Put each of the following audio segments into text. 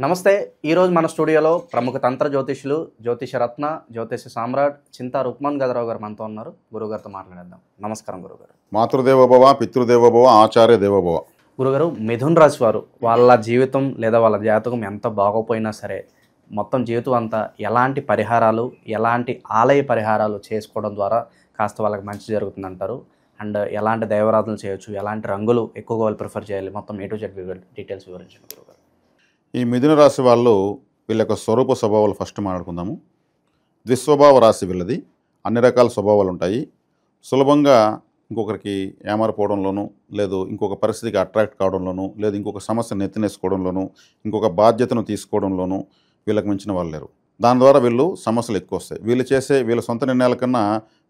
నమస్తే. ఈరోజు మన స్టూడియోలో ప్రముఖ తంత్ర జ్యోతిష్యులు, జ్యోతిష రత్న, జ్యోతిష సామ్రాట్ చింతా రుక్మాన్ గదరావు గారు మనతో ఉన్నారు. గురుగారితో మాట్లాడేద్దాం. నమస్కారం గురుగారు. మాతృదేవోభవ, పితృదేవోభవ, ఆచార్య దేవోభవ. గురుగారు, మిథున్ రాశి వారు వాళ్ళ జీవితం లేదా వాళ్ళ జాతకం ఎంత బాగోపోయినా సరే మొత్తం జీవితం అంతా ఎలాంటి పరిహారాలు, ఎలాంటి ఆలయ పరిహారాలు చేసుకోవడం ద్వారా కాస్త వాళ్ళకి మంచి జరుగుతుందంటారు? అండ్ ఎలాంటి దైవారాధనలు చేయొచ్చు, ఎలాంటి రంగులు ఎక్కువగా వాళ్ళు ప్రిఫర్ చేయాలి, మొత్తం A to Z డీటెయిల్స్ వివరించండి గురుగారు. ఈ మిథున రాశి వాళ్ళు వీళ్ళ యొక్క స్వరూప స్వభావాలు ఫస్ట్ మాట్లాడుకుందాము. ద్విస్వభావ రాశి వీళ్ళది. అన్ని రకాల స్వభావాలు ఉంటాయి. సులభంగా ఇంకొకరికి ఏమారిపోవడంలోనూ, లేదు ఇంకొక పరిస్థితికి అట్రాక్ట్ కావడంలోనూ, లేదు ఇంకొక సమస్య నెత్తినేసుకోవడంలోనూ, ఇంకొక బాధ్యతను తీసుకోవడంలోనూ వీళ్ళకి మించిన వాళ్ళు లేరు. దాని ద్వారా వీళ్ళు సమస్యలు ఎక్కువ వస్తాయి. వీళ్ళు చేసే వీళ్ళ సొంత నిర్ణయాల కన్నా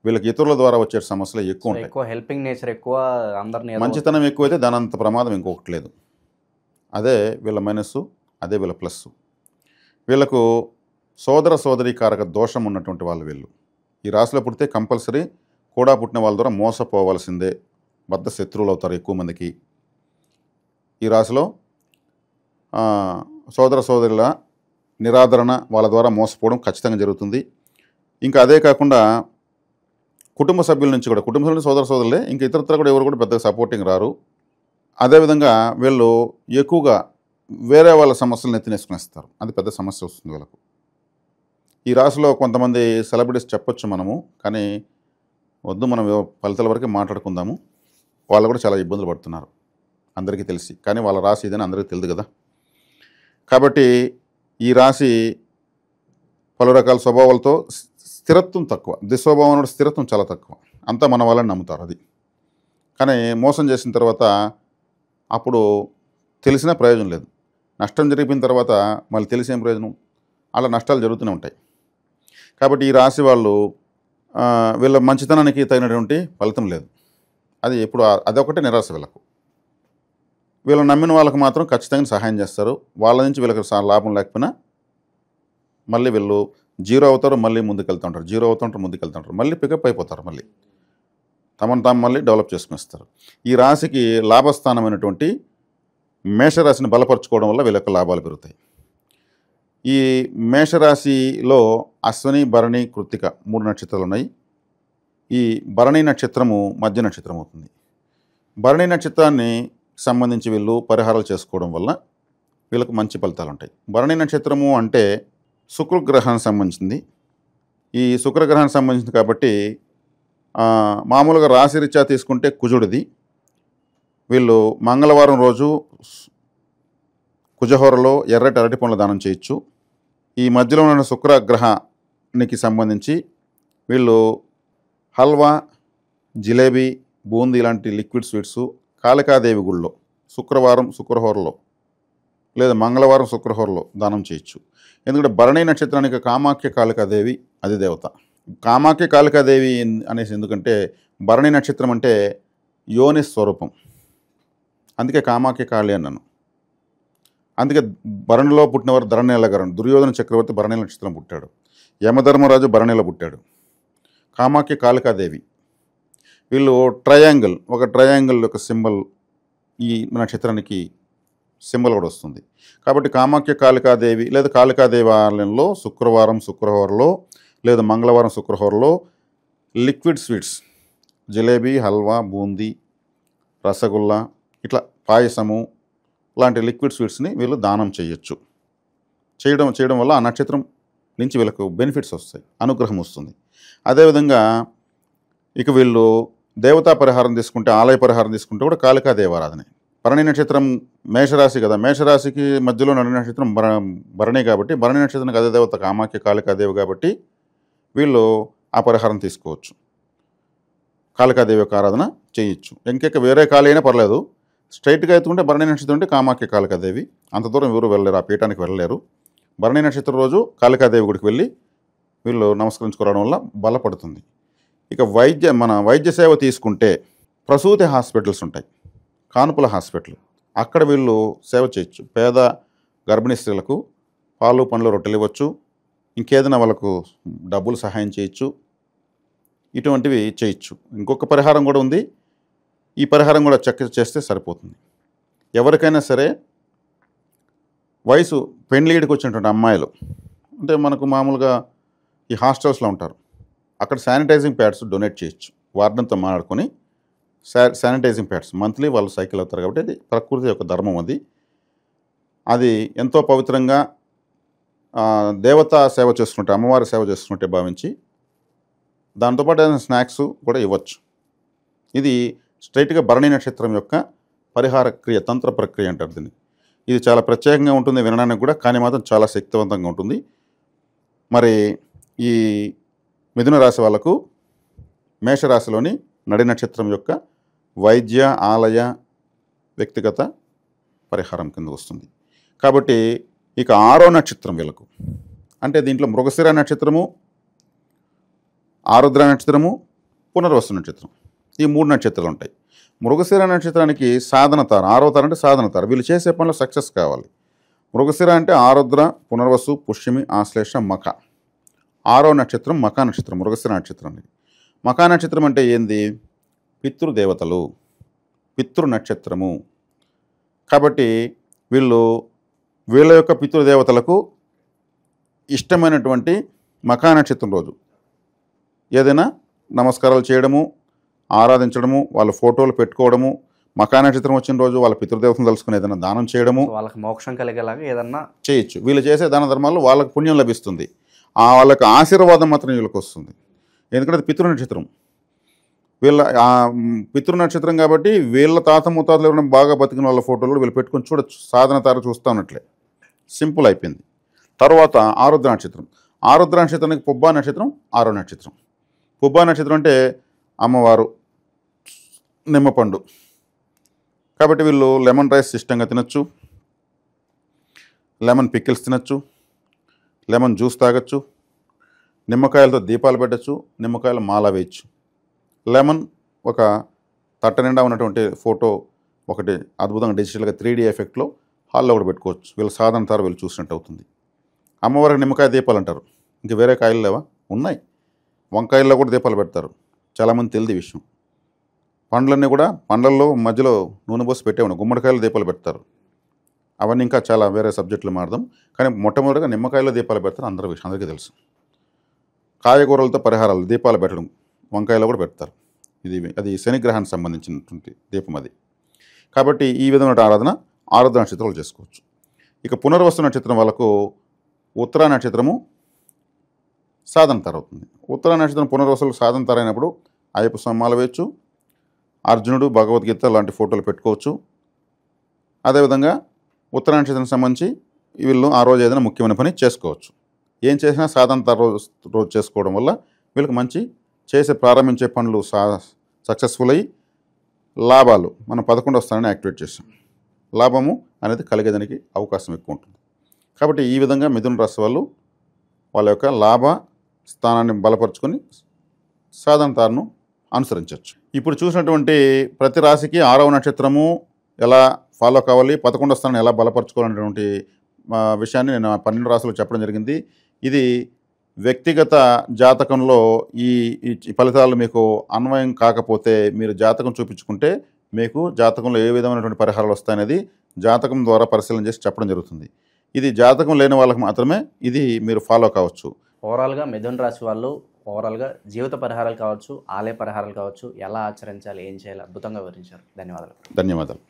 వీళ్ళకి ఇతరుల ద్వారా వచ్చే సమస్యలు ఎక్కువ ఉంటాయి. ఎక్కువ హెల్పింగ్ నేచర్, ఎక్కువ అందరినీ మంచితనం ఎక్కువైతే దానంత ప్రమాదం ఇంకొకటి లేదు. అదే వీళ్ళ మైనస్సు, అదే వీళ్ళ ప్లస్సు. వీళ్ళకు సోదర సోదరీ కారక దోషం ఉన్నటువంటి వాళ్ళు వీళ్ళు. ఈ రాశిలో పుడితే కంపల్సరీ కూడా పుట్టిన వాళ్ళ ద్వారా మోసపోవాల్సిందే. బద్ధ శత్రువులు అవుతారు ఎక్కువ మందికి. ఈ రాశిలో సోదర సోదరుల నిరాదరణ, వాళ్ళ ద్వారా మోసపోవడం ఖచ్చితంగా జరుగుతుంది. ఇంకా అదే కాకుండా కుటుంబ సభ్యుల నుంచి కూడా, కుటుంబ సభ్యుల సోదర సోదరులే, ఇంకా ఇతరత్ర కూడా ఎవరు కూడా పెద్దగా సపోర్టింగ్ రారు. అదేవిధంగా వీళ్ళు ఎక్కువగా వేరే వాళ్ళ సమస్యలను ఎత్తినేసుకునేస్తారు. అది పెద్ద సమస్య వస్తుంది వీళ్ళకు. ఈ రాశిలో కొంతమంది సెలబ్రిటీస్ చెప్పొచ్చు మనము, కానీ వద్దు, మనం ఫలితాల వరకే మాట్లాడుకుందాము. వాళ్ళు కూడా చాలా ఇబ్బందులు పడుతున్నారు అందరికీ తెలిసి, కానీ వాళ్ళ రాశి ఇదని అందరికీ తెలియదు కదా. కాబట్టి ఈ రాశి పలు రకాల స్వభావాలతో స్థిరత్వం తక్కువ. దుస్వభావం స్థిరత్వం చాలా తక్కువ. అంతా మన వాళ్ళని నమ్ముతారు. అది కానీ మోసం చేసిన తర్వాత అప్పుడు తెలిసిన ప్రయోజనం లేదు. నష్టం జరిగిన తర్వాత మళ్ళీ తెలిసేం ప్రయోజనం? అలా నష్టాలు జరుగుతూనే ఉంటాయి. కాబట్టి ఈ రాశి వాళ్ళు వీళ్ళ మంచితనానికి తగినటువంటి ఫలితం లేదు. అది ఎప్పుడు అదొకటే నిరాశ వీళ్ళకు. వీళ్ళని నమ్మిన వాళ్ళకు మాత్రం ఖచ్చితంగా సహాయం చేస్తారు. వాళ్ళ నుంచి వీళ్ళకి లాభం లేకపోయినా మళ్ళీ వీళ్ళు జీరో అవుతారు, మళ్ళీ ముందుకు వెళ్తుంటారు. జీరో అవుతుంటారు, ముందుకు వెళ్తుంటారు, మళ్ళీ పికప్ అయిపోతారు. మళ్ళీ తమను తాము మళ్ళీ డెవలప్ చేసుకునిస్తారు. ఈ రాశికి లాభస్థానమైనటువంటి మేషరాశిని బలపరుచుకోవడం వల్ల వీళ్ళ యొక్క లాభాలు పెరుగుతాయి. ఈ మేషరాశిలో అశ్విని, భరణి, కృత్తిక 3 నక్షత్రాలు ఉన్నాయి. ఈ భరణి నక్షత్రము మధ్య నక్షత్రం అవుతుంది. భరణి నక్షత్రాన్ని సంబంధించి వీళ్ళు పరిహారాలు చేసుకోవడం వల్ల వీళ్ళకు మంచి ఫలితాలు ఉంటాయి. భరణి నక్షత్రము అంటే శుక్రగ్రహానికి సంబంధించింది. ఈ శుక్రగ్రహానికి సంబంధించింది కాబట్టి మామూలుగా రాశిరీత్యా తీసుకుంటే కుజుడిది. వీళ్ళు మంగళవారం రోజు కుజహోరలో ఎర్రటి అరటి పండ్ల దానం చేయొచ్చు. ఈ మధ్యలో ఉన్న శుక్రగ్రహానికి సంబంధించి వీళ్ళు హల్వా, జిలేబీ, బూందీ ఇలాంటి లిక్విడ్ స్వీట్స్ కాళికాదేవి గుళ్ళో శుక్రవారం శుక్రహోరలో లేదా మంగళవారం శుక్రహోరలో దానం చేయొచ్చు. ఎందుకంటే భరణి నక్షత్రానికి కామాఖ్య కాళికాదేవి అధిదేవత. కామాఖ్య కాళికాదేవి అనేసి ఎందుకంటే భరణి నక్షత్రం అంటే యోని స్వరూపం, అందుకే కామాఖ్య కాళి అన్నాను. అందుకే భరణిలో పుట్టినవారు ధరణీలగారు. దుర్యోధన చక్రవర్తి భరణి నక్షత్రం పుట్టాడు. యమధర్మరాజు భరణిలో పుట్టాడు. కామాఖ్య కాళికాదేవి. వీళ్ళు ట్రయాంగిల్, ఒక ట్రయాంగిల్ యొక్క సింబల్ ఈ నక్షత్రానికి సింబల్ కూడా వస్తుంది. కాబట్టి కామాఖ్య కాళికాదేవి లేదా కాళికాదేవి ఆలయంలో శుక్రవారం శుక్రహోరలో లేదా మంగళవారం శుక్రహోరలో లిక్విడ్ స్వీట్స్ జిలేబీ, హల్వా, బూందీ, రసగుల్లా ఇట్లా పాయసము లాంటి లిక్విడ్ స్వీట్స్ని వీళ్ళు దానం చేయొచ్చు. చేయడం వల్ల ఆ నక్షత్రం నుంచి వీళ్ళకు బెనిఫిట్స్ వస్తాయి, అనుగ్రహం వస్తుంది. అదేవిధంగా ఇక వీళ్ళు దేవతా పరిహారం తీసుకుంటే, ఆలయ పరిహారం తీసుకుంటే కూడా కాళికాదేవారాధనే. భరణి నక్షత్రం మేషరాశి కదా, మేషరాశికి మధ్యలో నడి నక్షత్రం భరణి కాబట్టి భరణి నక్షత్రానికి అదే దేవత కామాఖ్య కాళికాదేవి కాబట్టి వీళ్ళు ఆ పరిహారం తీసుకోవచ్చు. కాళికాదేవి యొక్క ఆరాధన చేయొచ్చు. ఇంకెక్క వేరే కాళీ అయినా పర్లేదు. స్ట్రైట్గా ఎత్తుకుంటే భరణి నక్షత్రం అంటే కామాఖ్య కాళికాదేవి. అంత దూరం ఎవరు వెళ్ళలేరు, ఆ పీఠానికి వెళ్ళలేరు. భరణి నక్షత్రం రోజు కాళికాదేవి గుడికి వెళ్ళి వీళ్ళు నమస్కరించుకోవడం వల్ల బలపడుతుంది. ఇక వైద్య సేవ తీసుకుంటే ప్రసూతి హాస్పిటల్స్ ఉంటాయి, కానుపుల హాస్పిటల్. అక్కడ వీళ్ళు సేవ చేయొచ్చు. పేద గర్భిణీ స్త్రీలకు పాలు, పండ్లు, రొట్టెలు ఇవ్వచ్చు. ఇంకేదైనా వాళ్ళకు డబ్బులు సహాయం చేయొచ్చు. ఇటువంటివి చేయొచ్చు. ఇంకొక పరిహారం కూడా ఉంది. ఈ పరిహారం కూడా చేస్తే సరిపోతుంది. ఎవరికైనా సరే వయసు పెండ్లీడికి వచ్చినటువంటి అమ్మాయిలు అంటే మనకు మామూలుగా ఈ హాస్టల్స్లో ఉంటారు, అక్కడ శానిటైజింగ్ ప్యాడ్స్ డొనేట్ చేయొచ్చు. వార్డెన్తో మాట్లాడుకొని శానిటైజింగ్ ప్యాడ్స్ మంత్లీ వాళ్ళు సైకిల్ అవుతారు కాబట్టి అది ప్రకృతి యొక్క ధర్మం. అది ఎంతో పవిత్రంగా దేవతా సేవ చేసుకుంటే, అమ్మవారి సేవ చేసుకుంటే భావించి దాంతోపాటు ఏదైనా స్నాక్స్ కూడా ఇవ్వచ్చు. ఇది స్ట్రైట్గా భరణి నక్షత్రం యొక్క పరిహార క్రియ, తంత్ర ప్రక్రియ అంటారు దీన్ని. ఇది చాలా ప్రత్యేకంగా ఉంటుంది వినడానికి కూడా, కానీ మాత్రం చాలా శక్తివంతంగా ఉంటుంది. మరి ఈ మిథున రాశి వాళ్ళకు మేషరాశిలోని నడి నక్షత్రం యొక్క వైద్య ఆలయ వ్యక్తిగత పరిహారం కింద వస్తుంది. కాబట్టి ఇక 6వ నక్షత్రం వీళ్ళకు అంటే దీంట్లో మృగశిర నక్షత్రము, ఆరుద్ర నక్షత్రము, పునర్వసు నక్షత్రం, ఈ 3 నక్షత్రాలు ఉంటాయి. మృగశిర నక్షత్రానికి సాధన తార, 6వ తార అంటే సాధన తార. వీళ్ళు చేసే పనులు సక్సెస్ కావాలి. మృగశిర అంటే ఆరుద్ర, పునర్వసు, పుష్యమి, ఆశ్లేష, మఖ. 6వ నక్షత్రం మఖా నక్షత్రం, మృగశిర నక్షత్రం. మఖా నక్షత్రం అంటే ఏంది? పితృదేవతలు, పితృ నక్షత్రము. కాబట్టి వీళ్ళ యొక్క పితృదేవతలకు ఇష్టమైనటువంటి మఖా నక్షత్రం రోజు ఏదైనా నమస్కారాలు చేయడము, ఆరాధించడము, వాళ్ళ ఫోటోలు పెట్టుకోవడము, మఖా నక్షత్రం వచ్చిన రోజు వాళ్ళ పితృదేవతను తెలుసుకుని ఏదైనా దానం చేయడము, వాళ్ళకి మోక్షం కలిగేలాగా ఏదన్నా చేయొచ్చు. వీళ్ళు చేసే దాన ధర్మాలు వాళ్ళకు పుణ్యం లభిస్తుంది, వాళ్ళకి ఆశీర్వాదం మాత్రం వీళ్ళకి వస్తుంది. ఎందుకంటే అది పితృ నక్షత్రం, వీళ్ళ పితృ నక్షత్రం కాబట్టి వీళ్ళ తాత ముత్తాతలు ఎవరైనా బాగా బతికిన వాళ్ళ ఫోటోలు వీళ్ళు పెట్టుకొని చూడొచ్చు. సాధన తార చూస్తూ ఉన్నట్లే సింపుల్ అయిపోయింది. తర్వాత ఆరుద్ర నక్షత్రం. ఆరుద్ర నక్షత్రానికి పుబ్బా నక్షత్రం 6వ నక్షత్రం. పుబ్బా నక్షత్రం అంటే అమ్మవారు, నిమ్మపండు. కాబట్టి వీళ్ళు లెమన్ రైస్ ఇష్టంగా తినచ్చు, లెమన్ పికిల్స్ తినచ్చు, లెమన్ జ్యూస్ తాగొచ్చు, నిమ్మకాయలతో దీపాలు పెట్టచ్చు, నిమ్మకాయల మాల వేయచ్చు. లెమన్ ఒక తట్ట నిండా ఉన్నటువంటి ఫోటో ఒకటి అద్భుతంగా డిజిటల్గా 3D ఎఫెక్ట్లో హాల్లో కూడా పెట్టుకోవచ్చు. వీళ్ళు సాధన తార వీళ్ళు చూసినట్టు అవుతుంది. అమ్మవారికి నిమ్మకాయ దీపాలు అంటారు, ఇంక వేరే కాయలు లేవా? ఉన్నాయి. వంకాయల్లో కూడా దీపాలు పెడతారు, చాలామంది తెలియదు ఈ విషయం. పండ్లన్నీ కూడా పండ్లల్లో మధ్యలో నూనె పోసి పెట్టేవాడు, గుమ్మడికాయలు దీపాలు పెడతారు. అవన్నీ ఇంకా చాలా వేరే సబ్జెక్టులు మారదాం, కానీ మొట్టమొదటిగా నిమ్మకాయలో దీపాలు పెడతారు, అందరికీ తెలుసు. కాయగూరలతో పరిహారాలు దీపాలు పెట్టడం, వంకాయలో కూడా పెడతారు. అది శనిగ్రహానికి సంబంధించినటువంటి దీపం అది. కాబట్టి ఈ విధమైన ఆరాధన ఆరుద్ర నక్షత్రాలు చేసుకోవచ్చు. ఇక పునర్వసు నక్షత్రం వాళ్ళకు ఉత్తరా నక్షత్రము సాధన తార అవుతుంది. ఉత్తరా నక్షత్రం పునర్వసులకు సాధన తార అయినప్పుడు అయ్యప్ప స్వామాలు వేయచ్చు, అర్జునుడు, భగవద్గీత లాంటి ఫోటోలు పెట్టుకోవచ్చు. అదేవిధంగా ఉత్తరా నక్షత్రం సంబంధించి వీళ్ళు ఆ రోజు ఏదైనా ముఖ్యమైన పని చేసుకోవచ్చు. ఏం చేసినా సాధన తార రోజు చేసుకోవడం వల్ల వీళ్ళకి మంచి ప్రారంభించే పనులు సక్సెస్ఫుల్ అయ్యి లాభాలు మనం 11వ స్థానాన్ని యాక్టివేట్ చేస్తాం. లాభము అనేది కలిగేదానికి అవకాశం ఎక్కువ ఉంటుంది. కాబట్టి ఈ విధంగా మిథున రాశి వాళ్ళు వాళ్ళ యొక్క లాభ స్థానాన్ని బలపరుచుకొని సాధన తారను అనుసరించవచ్చు. ఇప్పుడు చూసినటువంటి ప్రతి రాశికి 6వ నక్షత్రము ఎలా ఫాలో కావాలి, 11వ స్థానాన్ని ఎలా బలపరచుకోవాలనేటువంటి విషయాన్ని నేను 12 రాశులు చెప్పడం జరిగింది. ఇది వ్యక్తిగత జాతకంలో ఈ ఫలితాలు మీకు అన్వయం కాకపోతే మీరు జాతకం చూపించుకుంటే మీకు జాతకంలో ఏ విధమైనటువంటి పరిహారాలు వస్తాయనేది జాతకం ద్వారా పరిశీలన చేసి చెప్పడం జరుగుతుంది. ఇది జాతకం లేని వాళ్ళకి మాత్రమే ఇది మీరు ఫాలో కావచ్చు. ఓవరాల్గా మిథున రాశి వాళ్ళు ఓవరాల్గా జీవిత పరిహారాలు కావచ్చు, ఆలయ పరిహారాలు కావచ్చు, ఎలా ఆచరించాలి, ఏం చేయాలి అద్భుతంగా వివరించారు. ధన్యవాదాలు.